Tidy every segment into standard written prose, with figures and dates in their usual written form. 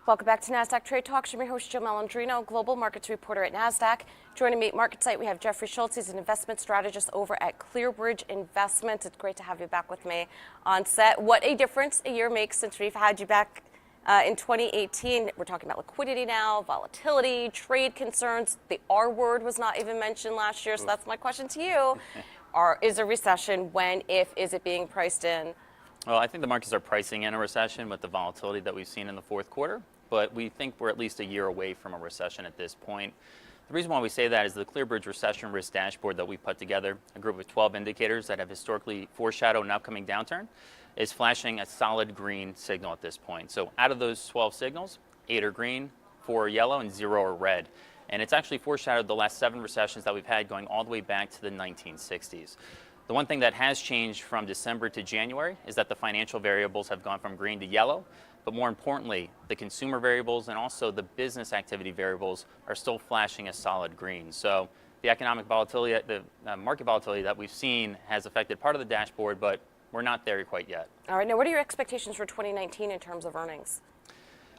Welcome back to Nasdaq Trade Talks. I'm your host, Jill Malandrino, global markets reporter at Nasdaq. Joining me at MarketSite, we have Jeffrey Schulze. He's an investment strategist over at ClearBridge Investments. It's great to have you back with me on set. What a difference a year makes since we've had you back in 2018. We're talking about liquidity now, volatility, trade concerns. The R word was not even mentioned last year, so that's my question to you. Is a recession? When, if, is it being priced in? Well, I think the markets are pricing in a recession with the volatility that we've seen in the fourth quarter, but we think we're at least a year away from a recession at this point. The reason why we say that is the ClearBridge Recession Risk Dashboard that we put together, a group of 12 indicators that have historically foreshadowed an upcoming downturn, is flashing a solid green signal at this point. So out of those 12 signals, 8 are green, 4 are yellow, and 0 are red. And it's actually foreshadowed the last 7 recessions that we've had going all the way back to the 1960s. The one thing that has changed from December to January is that the financial variables have gone from green to yellow, but more importantly, the consumer variables and also the business activity variables are still flashing a solid green. So the economic volatility, the market volatility that we've seen has affected part of the dashboard, but we're not there quite yet. All right, now what are your expectations for 2019 in terms of earnings?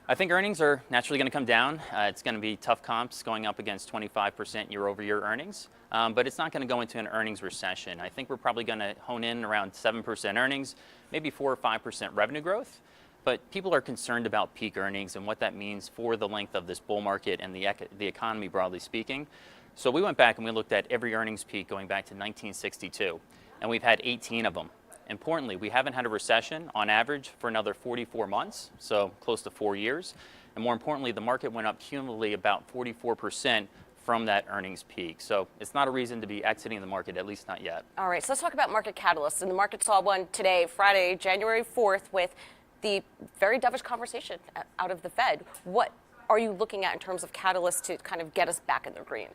I think earnings are naturally going to come down. It's going to be tough comps going up against 25% year-over-year earnings, but it's not going to go into an earnings recession. I think we're probably going to hone in around 7% earnings, maybe 4 or 5% revenue growth. But people are concerned about peak earnings and what that means for the length of this bull market and the economy, broadly speaking. So we went back and we looked at every earnings peak going back to 1962, and we've had 18 of them. Importantly, we haven't had a recession on average for another 44 months, so close to 4 years. And more importantly, the market went up cumulatively about 44% from that earnings peak. So it's not a reason to be exiting the market, at least not yet. All right, so let's talk about market catalysts. And the market saw one today, Friday, January 4th, with the very dovish conversation out of the Fed. What are you looking at in terms of catalysts to kind of get us back in the green?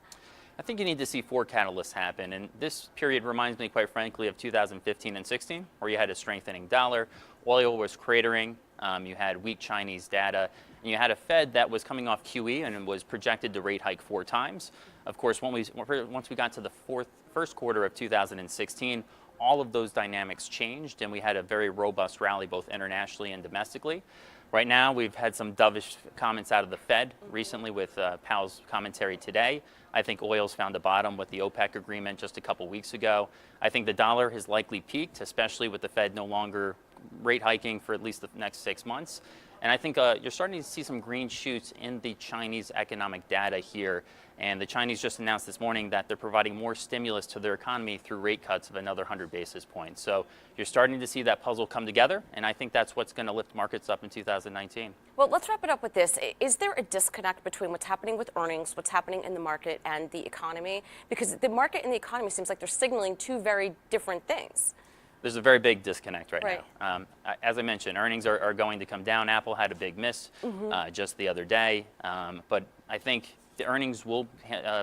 I think you need to see 4 catalysts happen, and this period reminds me, quite frankly, of 2015 and 16, where you had a strengthening dollar, oil was cratering, you had weak Chinese data, and you had a Fed that was coming off QE and was projected to rate hike 4 times. Of course, once we got to the first quarter of 2016, all of those dynamics changed, and we had a very robust rally both internationally and domestically. Right now, we've had some dovish comments out of the Fed recently with Powell's commentary today. I think oil's found a bottom with the OPEC agreement just a couple weeks ago. I think the dollar has likely peaked, especially with the Fed no longer rate hiking for at least the next 6 months. And I think you're starting to see some green shoots in the Chinese economic data here. And the Chinese just announced this morning that they're providing more stimulus to their economy through rate cuts of another 100 basis points. So you're starting to see that puzzle come together, and I think that's what's going to lift markets up in 2019. Well, let's wrap it up with this. Is there a disconnect between what's happening with earnings, what's happening in the market, and the economy? Because the market and the economy seems like they're signaling 2 very different things. There's a very big disconnect right now. As I mentioned, earnings are going to come down. Apple had a big miss just the other day, but I think the earnings will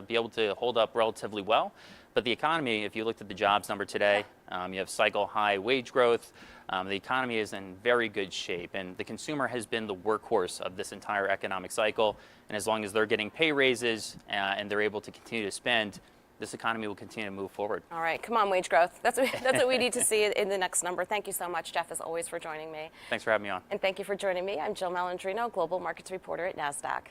be able to hold up relatively well. But the economy, if you looked at the jobs number today, you have cycle high wage growth. The economy is in very good shape, and the consumer has been the workhorse of this entire economic cycle. And as long as they're getting pay raises and they're able to continue to spend, this economy will continue to move forward. All right, come on, wage growth. That's what we need to see in the next number. Thank you so much, Jeff, as always, for joining me. Thanks for having me on. And thank you for joining me. I'm Jill Malandrino, global markets reporter at Nasdaq.